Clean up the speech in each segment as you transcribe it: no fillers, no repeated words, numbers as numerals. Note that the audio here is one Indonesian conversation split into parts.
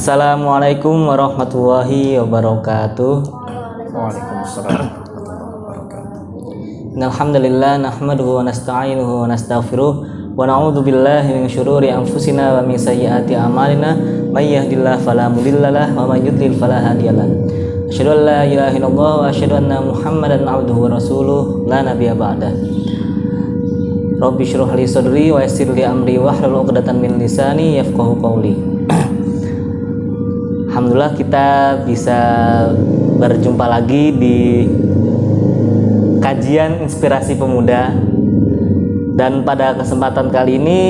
Assalamualaikum warahmatullahi wabarakatuh. Waalaikumsalam warahmatullahi wabarakatuh. Alhamdulillah nahmaduhu wa nasta'inuhu wa nastaghfiruh wa na'udzu billahi min syururi anfusina wa min sayyiati a'malina may yahdihillahu fala mudhillalah wa may yudlil fala hadiyalah. Asyhadu an la ilaha illallah wa asyhadu anna Muhammadan 'abduhu wa rasuluh la nabiyya ba'dah. Rabbi shrah li sadri wa yassir li amri wahlul 'uqdatam min lisani yafqahu qawli. Alhamdulillah kita bisa berjumpa lagi di kajian Inspirasi Pemuda, dan pada kesempatan kali ini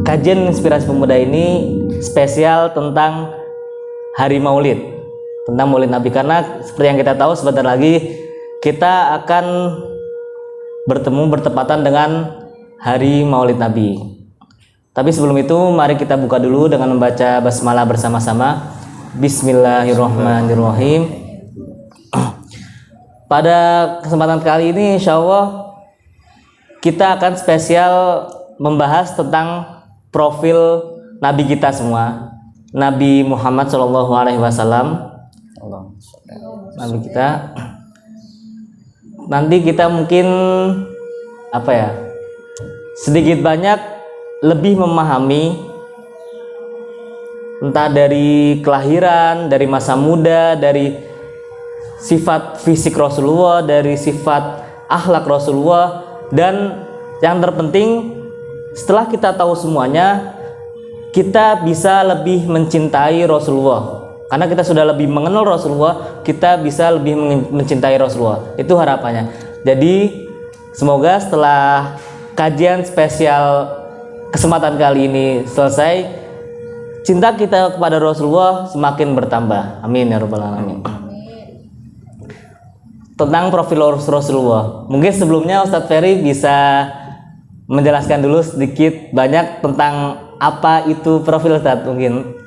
kajian Inspirasi Pemuda ini spesial tentang Hari Maulid, tentang Maulid Nabi, karena seperti yang kita tahu sebentar lagi kita akan bertepatan dengan Hari Maulid Nabi. Tapi sebelum itu mari kita buka dulu dengan membaca basmalah bersama-sama. Bismillahirrahmanirrahim. Pada kesempatan kali ini insya Allah kita akan spesial membahas tentang profil Nabi kita semua, Nabi Muhammad SAW. Nabi kita. Nanti kita mungkin sedikit banyak lebih memahami entah dari kelahiran, dari masa muda, dari sifat fisik Rasulullah, dari sifat akhlak Rasulullah, dan yang terpenting setelah kita tahu semuanya kita bisa lebih mencintai Rasulullah. Karena kita sudah lebih mengenal Rasulullah, kita bisa lebih mencintai Rasulullah. Itu harapannya. Jadi semoga setelah kajian spesial kesempatan kali ini selesai, cinta kita kepada Rasulullah semakin bertambah. Amin ya rabbal alamin. Tentang profil Rasulullah, mungkin sebelumnya Ustadz Ferry bisa menjelaskan dulu sedikit banyak tentang apa itu profil, Ustadz, mungkin.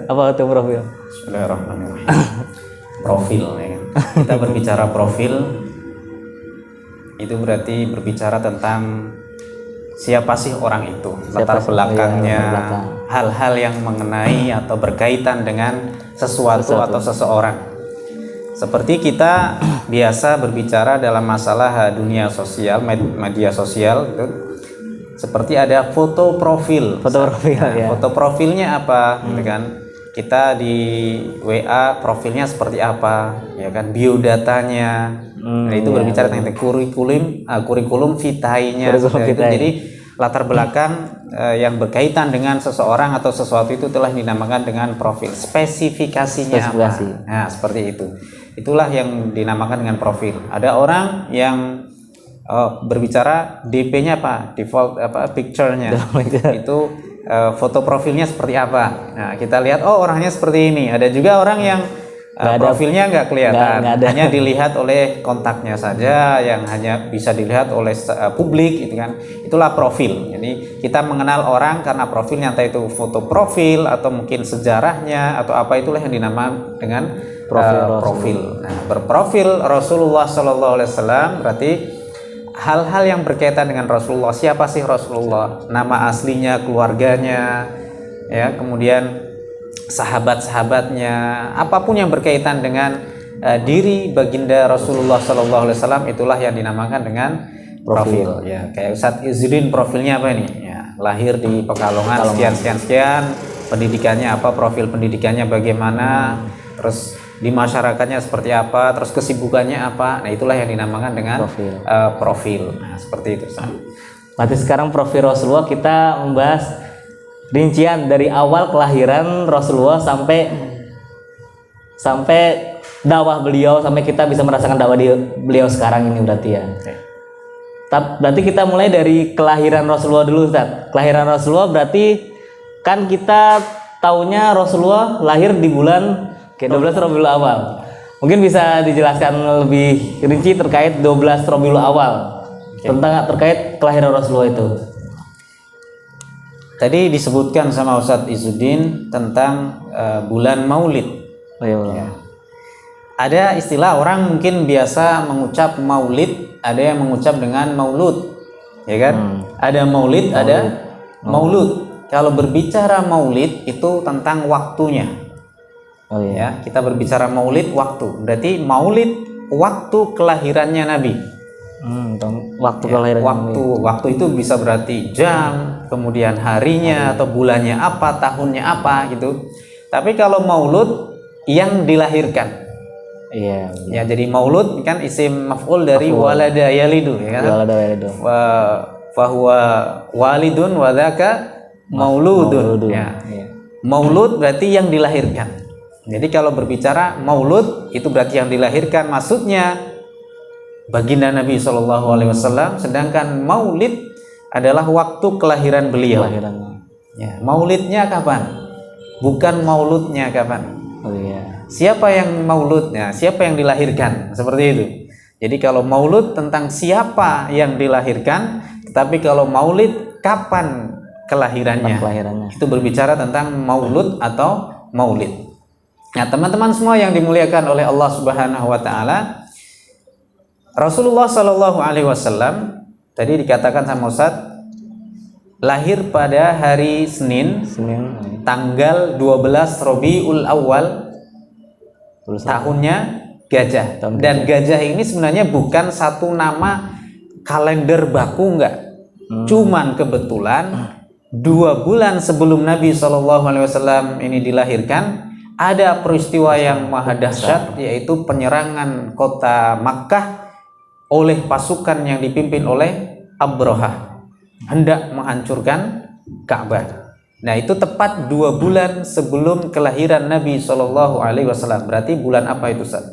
Apa itu profil? Bismillahirrahmanirrahim. Profil, ya. Kita berbicara profil itu berarti berbicara tentang siapa sih orang itu, latar belakangnya, hal-hal yang mengenai atau berkaitan dengan sesuatu atau seseorang. Seperti kita biasa berbicara dalam masalah dunia sosial, media sosial gitu. Seperti ada foto profil. Ya. Foto profilnya apa, gitu kan? Kita di WA profilnya seperti apa, ya kan? Biodatanya. Nah, itu berbicara tentang kurikulum vitae-nya. Jadi latar belakang yang berkaitan dengan seseorang atau sesuatu itu telah dinamakan dengan profil. Spesifikasinya apa? Nah, seperti itu. Itulah yang dinamakan dengan profil. Ada orang yang berbicara DP-nya apa, default picture-nya itu foto profilnya seperti apa. Nah, kita lihat orangnya seperti ini. Ada juga orang yang profilnya nggak kelihatan, hanya dilihat oleh kontaknya saja, yang hanya bisa dilihat oleh publik, gitu kan. Itulah profil. Jadi kita mengenal orang karena profilnya, entah itu foto profil atau mungkin sejarahnya atau apa, itulah yang dinamakan dengan profil. Nah, berprofil Rasulullah SAW berarti hal-hal yang berkaitan dengan Rasulullah. Siapa sih Rasulullah? Nama aslinya, keluarganya, ya, kemudian sahabat-sahabatnya, apapun yang berkaitan dengan diri baginda Rasulullah SAW, itulah yang dinamakan dengan profil. Ya, kayak Ustadz Izzuddin, profilnya apa nih? Ya, lahir di Pekalongan sekian, pendidikannya apa, profil pendidikannya bagaimana, terus di masyarakatnya seperti apa, terus kesibukannya apa. Nah, itulah yang dinamakan dengan profil. Nah, seperti itu. Berarti sekarang profil Rasulullah kita membahas rincian dari awal kelahiran Rasulullah sampai dakwah beliau, sampai kita bisa merasakan dakwah beliau sekarang ini, berarti ya. Berarti kita mulai dari kelahiran Rasulullah dulu, Ustaz. Kelahiran Rasulullah berarti kan kita taunya Rasulullah lahir di bulan 12 Rabiul Awal. Mungkin bisa dijelaskan lebih rinci terkait 12 Rabiul Awal, tentang terkait kelahiran Rasulullah itu. Tadi disebutkan sama Ustadz Izzuddin tentang bulan Maulid. Ya. Ada istilah orang mungkin biasa mengucap Maulid, ada yang mengucap dengan Maulud, ya kan? Ada Maulid, ada Maulud. kalau berbicara maulid itu tentang waktunya. Oh iya. Ya, kita berbicara maulid waktu. Berarti maulid waktu kelahirannya Nabi. Waktu Ya, kelahiran waktu itu bisa berarti jam, kemudian harinya atau bulannya apa, tahunnya apa gitu. Tapi kalau maulud yang dilahirkan. Iya. Ya, jadi maulud kan isim maf'ul dari walada yalidu, ya kan? Walada yalidu. Fahuwa walidun wa dzaka mauludun. Ya. Maulud berarti yang dilahirkan. Jadi kalau berbicara maulud itu berarti yang dilahirkan, maksudnya baginda Nabi Shallallahu Alaihi Wasallam. Sedangkan maulid adalah waktu kelahiran beliau. Ya, maulidnya kapan? Bukan mauludnya kapan? Oh iya. Siapa yang mauludnya? Siapa yang dilahirkan? Seperti itu. Jadi kalau maulud tentang siapa yang dilahirkan, tetapi kalau maulid kapan kelahirannya? Itu berbicara tentang maulud atau maulid. Nah, teman-teman semua yang dimuliakan oleh Allah Subhanahu Wa Taala, Rasulullah Shallallahu Alaihi Wasallam tadi dikatakan sama Ustaz lahir pada hari Senin tanggal 12 Rabiul Awal, tahunnya gajah. Dan gajah ini sebenarnya bukan satu nama kalender baku, enggak. Cuman kebetulan 2 bulan sebelum Nabi Shallallahu Alaihi Wasallam ini dilahirkan, ada peristiwa yang maha dahsyat, yaitu penyerangan kota Makkah oleh pasukan yang dipimpin oleh Abrahah, hendak menghancurkan Ka'bah. Nah, itu tepat 2 bulan sebelum kelahiran Nabi Shallallahu Alaihi Wasallam. Berarti bulan apa itu, Ustaz?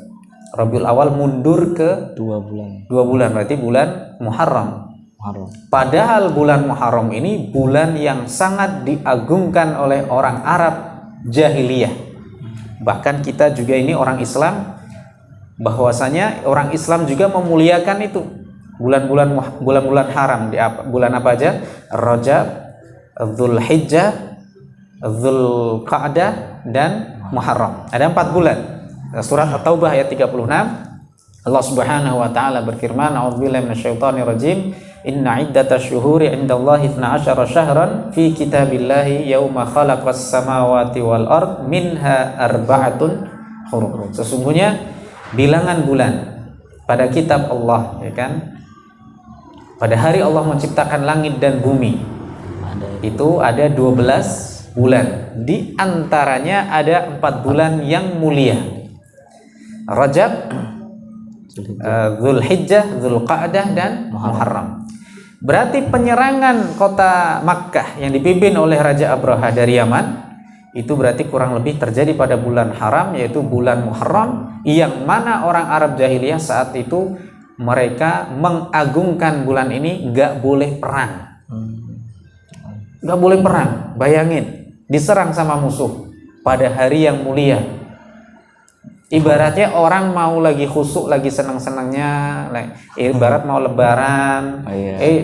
Rabiul Awal mundur ke 2 bulan. 2 bulan, berarti bulan Muharram. Padahal bulan Muharram ini bulan yang sangat diagungkan oleh orang Arab jahiliyah. Bahkan kita juga ini orang Islam, bahwasanya orang Islam juga memuliakan itu bulan-bulan haram. Bulan apa aja? Rajab, Dzulhijjah, Dzulqa'dah, dan Muharram. Ada 4 bulan. Surat At-Taubah ayat 36, Allah Subhanahu wa taala berfirman, a'udzubillahi minasyaitonir rajim, inna iddatash syuhuri 'indallahi 12 syahran fi kitabillahi yauma khalaqas samawati wal ard minha arba'atun hurum. Sesungguhnya bilangan bulan pada kitab Allah, ya kan, pada hari Allah menciptakan langit dan bumi, itu ada 12 bulan. Di antaranya ada 4 bulan yang mulia. Rajab, Dzulhijjah, Dzulqa'dah, dan Muharram. Berarti penyerangan kota Makkah yang dipimpin oleh Raja Abraha dari Yaman itu berarti kurang lebih terjadi pada bulan haram, yaitu bulan Muharram, yang mana orang Arab jahiliyah saat itu mereka mengagungkan bulan ini, nggak boleh perang. Nggak boleh perang. Bayangin, diserang sama musuh pada hari yang mulia. Ibaratnya orang mau lagi khusuk, lagi senang-senangnya, ibarat mau lebaran,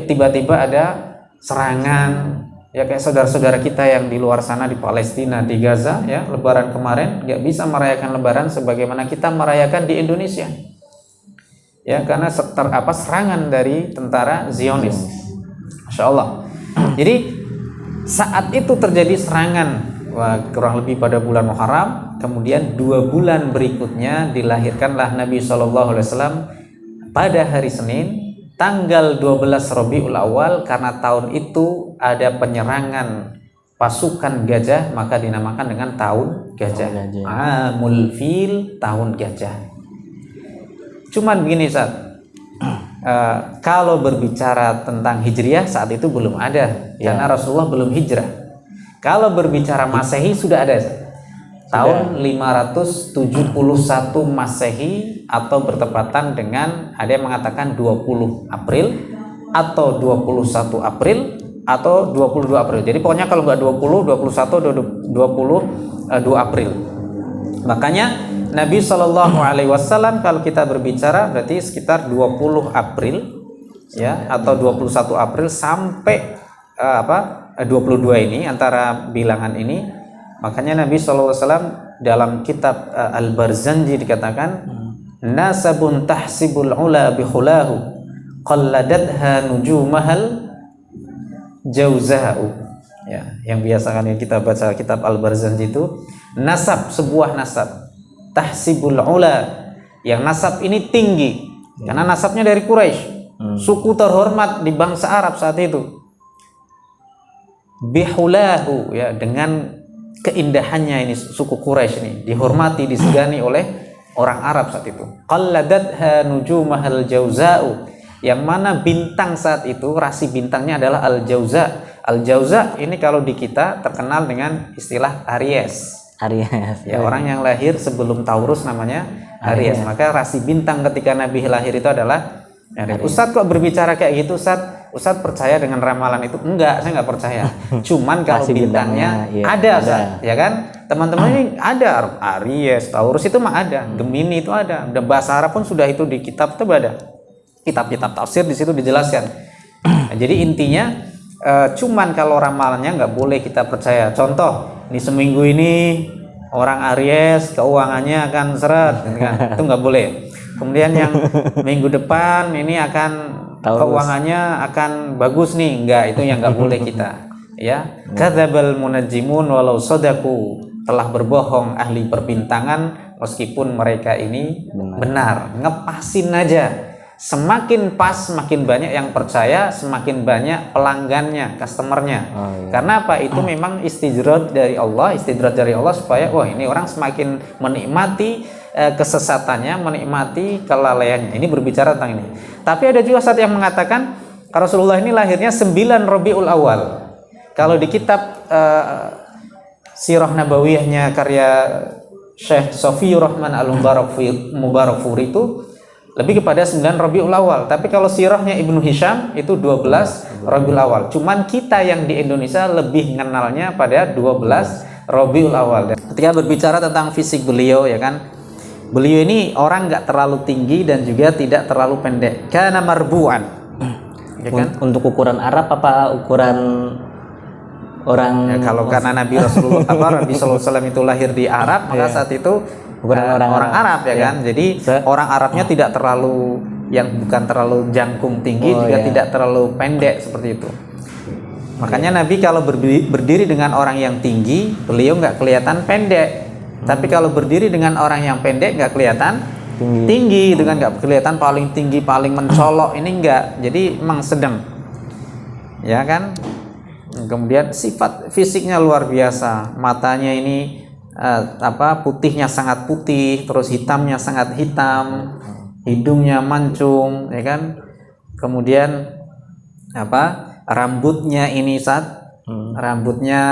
tiba-tiba ada serangan. Ya kayak saudara-saudara kita yang di luar sana, di Palestina, di Gaza, ya, lebaran kemarin nggak bisa merayakan lebaran sebagaimana kita merayakan di Indonesia. Ya, karena serangan dari tentara Zionis. Masya Allah. Jadi saat itu terjadi serangan, kurang lebih pada bulan Muharram. Kemudian 2 bulan berikutnya dilahirkanlah Nabi Shallallahu Alaihi Wasallam pada hari Senin tanggal 12 Rabiul Awal. Karena tahun itu ada penyerangan pasukan gajah, maka dinamakan dengan tahun gajah. Amul Fil, tahun gajah. Cuman begini, Ustaz, kalau berbicara tentang Hijriah saat itu belum ada, karena Rasulullah belum hijrah. Kalau berbicara Masehi sudah ada, tahun 571 Masehi, atau bertepatan dengan, ada yang mengatakan 20 April atau 21 April atau 22 April. Jadi pokoknya kalau nggak 20, 21, 22 April. Makanya Nabi Shallallahu Alaihi Wasallam kalau kita berbicara berarti sekitar 20 April, ya, atau 21 April sampai 22 ini, antara bilangan ini. Makanya Nabi Shallallahu Alaihi Wasallam dalam kitab Al-Barzanji dikatakan, nasabun tahsibul ula bikhulahu qalladatha nujumahal jauza'u. ya, yang biasa kan kita baca kitab Al-Barzanji itu nasab, sebuah nasab tahsibul ula, yang nasab ini tinggi karena nasabnya dari Quraisy, suku terhormat di bangsa Arab saat itu. Bihulahu, ya, dengan keindahannya ini suku Quraisy ini dihormati, disegani oleh orang Arab saat itu. Qalladatha nujumahal jauza'u, yang mana bintang saat itu rasi bintangnya adalah al-jauza. Al-jauza ini kalau di kita terkenal dengan istilah Aries. Aries. Ya, orang yang lahir sebelum Taurus namanya Aries. Maka rasi bintang ketika Nabi lahir itu adalah Aries. Ustadz kok berbicara kayak gitu, Ustadz percaya dengan ramalan itu? Enggak, saya nggak percaya. Cuman kalau bintangnya ada, Ustadz, ya kan? Teman-teman ini ada Aries, Taurus itu mah ada, Gemini itu ada. Dan bahasa Arab pun sudah itu di kitab itu ada. Kitab-kitab tafsir di situ dijelaskan. Nah, jadi intinya cuman kalau ramalannya nggak boleh kita percaya. Contoh, di seminggu ini orang Aries keuangannya akan seret, kan? Itu nggak boleh. Kemudian yang minggu depan ini akan keuangannya akan bagus nih, enggak, itu yang nggak boleh kita. Ya, kadzabal munajjimun walau sadaku, telah berbohong ahli perbintangan meskipun mereka ini benar. Ngepasin aja. Semakin pas, semakin banyak yang percaya, semakin banyak pelanggannya, customernya. Karena apa? Itu memang istidraj dari Allah, supaya wah, ini orang semakin menikmati kesesatannya, menikmati kelalaiannya. Ini berbicara tentang ini. Tapi ada juga satu yang mengatakan Rasulullah ini lahirnya 9 Rabiul Awal. Kalau di kitab Sirah Nabawiyahnya karya Syekh Sofiyur Rahman Al-Mubarakfuri itu lebih kepada 9 Rabiul Awal. Tapi kalau sirahnya Ibnu Hisham itu 12 Rabiul Awal. Cuman kita yang di Indonesia lebih mengenalnya pada 12 Rabiul Awal. Ketika berbicara tentang fisik beliau, ya kan, beliau ini orang nggak terlalu tinggi dan juga tidak terlalu pendek. Kana marbu'an, ya kan? Untuk ukuran Arab apa ukuran orang? Ya, kalau karena Nabi Rasulullah Nabi Sallallahu Alaihi Wasallam itu lahir di Arab, maka saat itu orang Arab, ya kan. Jadi orang Arabnya tidak terlalu, yang bukan terlalu jangkung tinggi, juga tidak terlalu pendek seperti itu. Makanya Nabi kalau berdiri dengan orang yang tinggi, beliau nggak kelihatan pendek. Tapi kalau berdiri dengan orang yang pendek nggak kelihatan tinggi, dengan nggak kelihatan paling tinggi, paling mencolok, ini enggak. Jadi memang sedang, ya kan. Kemudian sifat fisiknya luar biasa, matanya ini putihnya sangat putih, terus hitamnya sangat hitam, hidungnya mancung, ya kan. Kemudian rambutnya ini rambutnya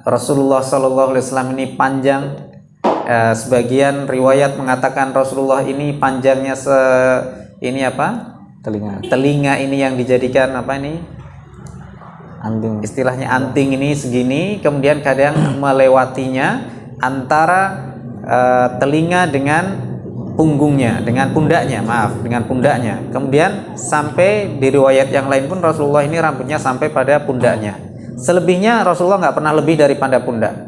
Rasulullah Sallallahu Alaihi Wasallam ini panjang. Sebagian riwayat mengatakan Rasulullah ini panjangnya telinga ini yang dijadikan anting, istilahnya anting ini segini, kemudian kadang melewatinya antara telinga dengan punggungnya, dengan pundaknya, kemudian sampai di riwayat yang lain pun Rasulullah ini rambutnya sampai pada pundaknya. Selebihnya Rasulullah nggak pernah lebih daripada pundak.